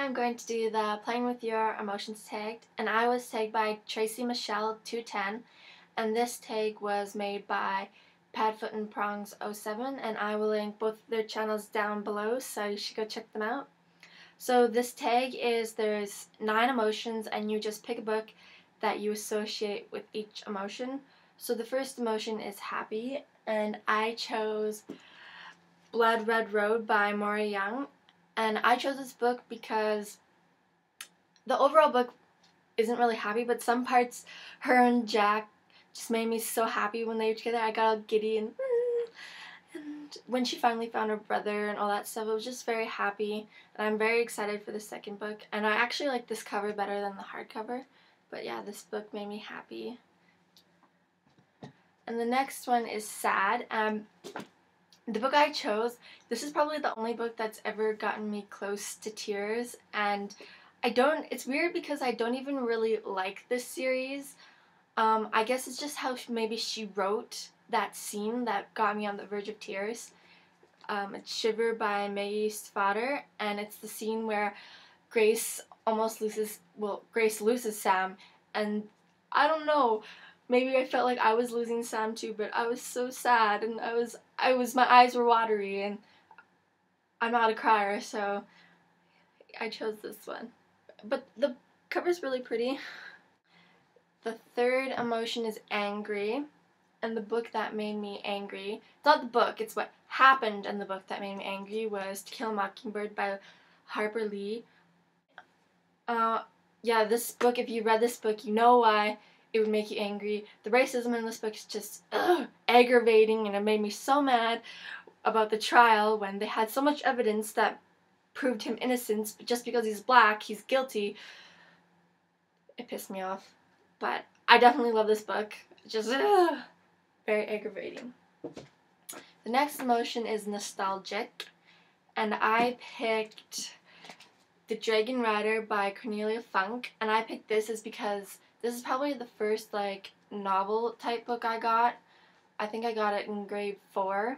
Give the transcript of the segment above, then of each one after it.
I'm going to do the Playing with Your Emotions tag, and I was tagged by Tracy Michelle 210, and this tag was made by Padfoot and Prongs 07, and I will link both their channels down below, so you should go check them out. So this tag is there's 9 emotions, and you just pick a book that you associate with each emotion. So the first emotion is happy, and I chose Blood Red Road by Maura Young. And I chose this book because the overall book isn't really happy, but some parts, her and Jack just made me so happy when they were together. I got all giddy and when she finally found her brother and all that stuff, it was just very happy. And I'm very excited for the second book. And I actually like this cover better than the hardcover. But yeah, this book made me happy. And the next one is sad. The book I chose, this is probably the only book that's ever gotten me close to tears, and it's weird because I don't even really like this series. I guess it's just how maybe she wrote that scene that got me on the verge of tears. It's Shiver by Maggie Stiefvater, and it's the scene where Grace loses Sam, and I don't know, maybe I felt like I was losing Sam too, but I was so sad, and my eyes were watery, and I'm not a crier, so I chose this one. But the cover's really pretty. The third emotion is angry, and the book that made me angry, it's not the book, it's what happened in the book that made me angry, was To Kill a Mockingbird by Harper Lee. Yeah, this book, if you read this book, you know why it would make you angry. The racism in this book is just aggravating, and it made me so mad about the trial when they had so much evidence that proved him innocent, but just because he's black, he's guilty. It pissed me off. But I definitely love this book. Just very aggravating. The next emotion is nostalgic, and I picked The Dragon Rider by Cornelia Funk, and I picked this because this is probably the first novel type book I got. I think I got it in grade 4.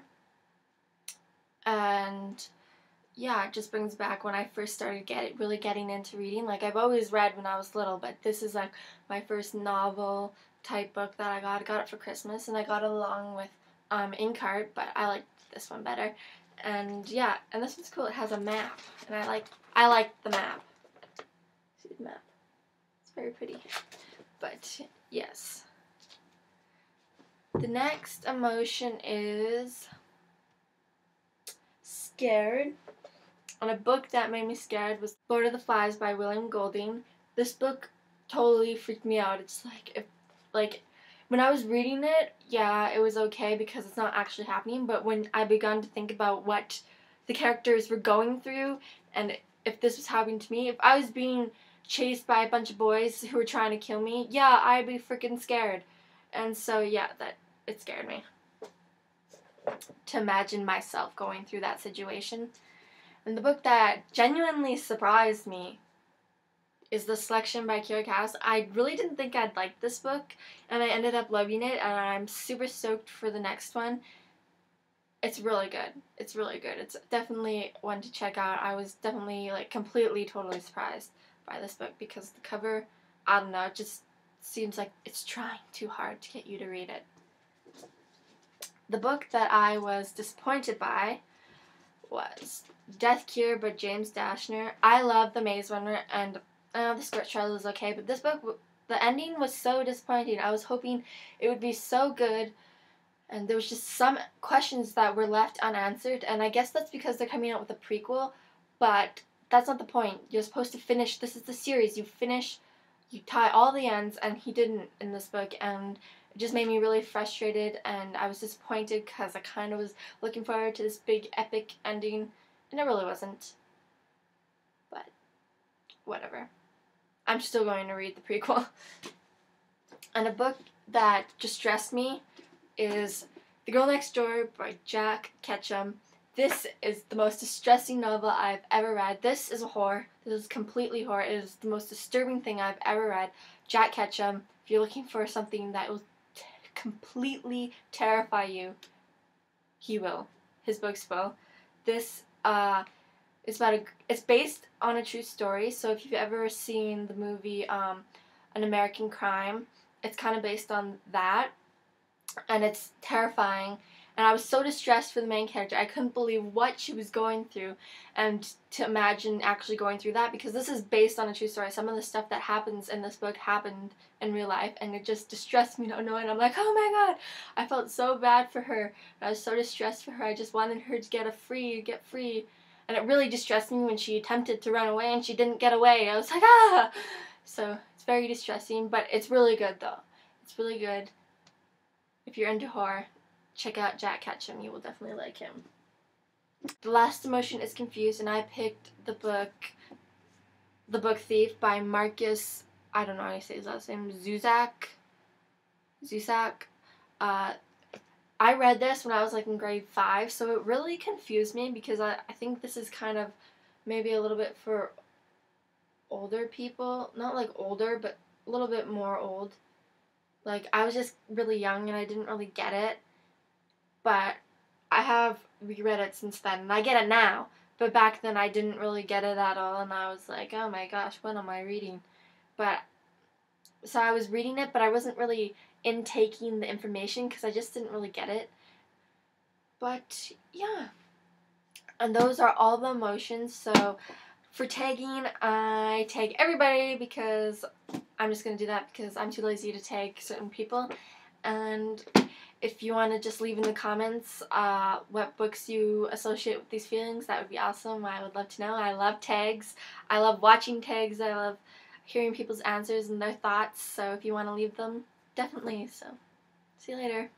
And yeah, it just brings back when I first started really getting into reading. I've always read when I was little, but this is my first novel type book that I got. I got it for Christmas, and I got it along with Inkheart, but I like this one better. And yeah, and this one's cool. It has a map, and I like the map. See the map? It's very pretty. But yes. The next emotion is scared. And a book that made me scared was Lord of the Flies by William Golding. This book totally freaked me out. It's when I was reading it, yeah, it was okay because it's not actually happening, but when I began to think about what the characters were going through, and if this was happening to me, if I was being chased by a bunch of boys who were trying to kill me, yeah, I'd be freaking scared. And so yeah, it scared me to imagine myself going through that situation. And the book that genuinely surprised me is The Selection by Kiera Cass. I really didn't think I'd like this book, and I ended up loving it, and I'm super stoked for the next one. It's really good. It's really good. It's definitely one to check out. I was definitely completely, totally surprised by this book because the cover, I don't know, it just seems like it's trying too hard to get you to read it. The book that I was disappointed by was Death Cure by James Dashner. I love The Maze Runner, and the Skirt Trial is okay, but this book, the ending was so disappointing. I was hoping it would be so good, and there was just some questions that were left unanswered, and I guess that's because they're coming out with a prequel, but that's not the point. You're supposed to finish, this is the series, you tie all the ends, and he didn't in this book, and it just made me really frustrated, and I was disappointed because I kind of was looking forward to this big epic ending, and it really wasn't. But whatever. I'm still going to read the prequel. And a book that distressed me is The Girl Next Door by Jack Ketchum. This is the most distressing novel I've ever read. This is a horror. This is completely horror. It is the most disturbing thing I've ever read. Jack Ketchum, if you're looking for something that will completely terrify you, he will. His books will. This It's based on a true story. So if you've ever seen the movie An American Crime, it's kind of based on that, and it's terrifying. And I was so distressed for the main character. I couldn't believe what she was going through, and to imagine actually going through that, because this is based on a true story. Some of the stuff that happens in this book happened in real life, and it just distressed me to no end. I'm like, oh my god, I felt so bad for her. I was so distressed for her. I just wanted her to get free. And it really distressed me when she attempted to run away and she didn't get away. I was like, ah! So it's very distressing, but it's really good though. It's really good. If you're into horror, check out Jack Ketchum. You will definitely like him. The last emotion is Confused, and I picked the book Thief by Marcus, I don't know how you say his last name, Zusak. I read this when I was like in grade 5, so it really confused me, because I think this is kind of maybe a little bit for older people. Not like older, but a little bit more old. Like, I was just really young and I didn't really get it. But I have reread it since then, and I get it now. But back then I didn't really get it at all, and I was like, oh my gosh, what am I reading? But, so I was reading it, but I wasn't really intaking the information because I just didn't really get it. But yeah, and those are all the emotions. So for tagging, I tag everybody because I'm just going to do that because I'm too lazy to tag certain people. And if you want to just leave in the comments what books you associate with these feelings, that would be awesome. I would love to know. I love tags. I love watching tags. I love hearing people's answers and their thoughts. So if you want to leave them, definitely. So see you later.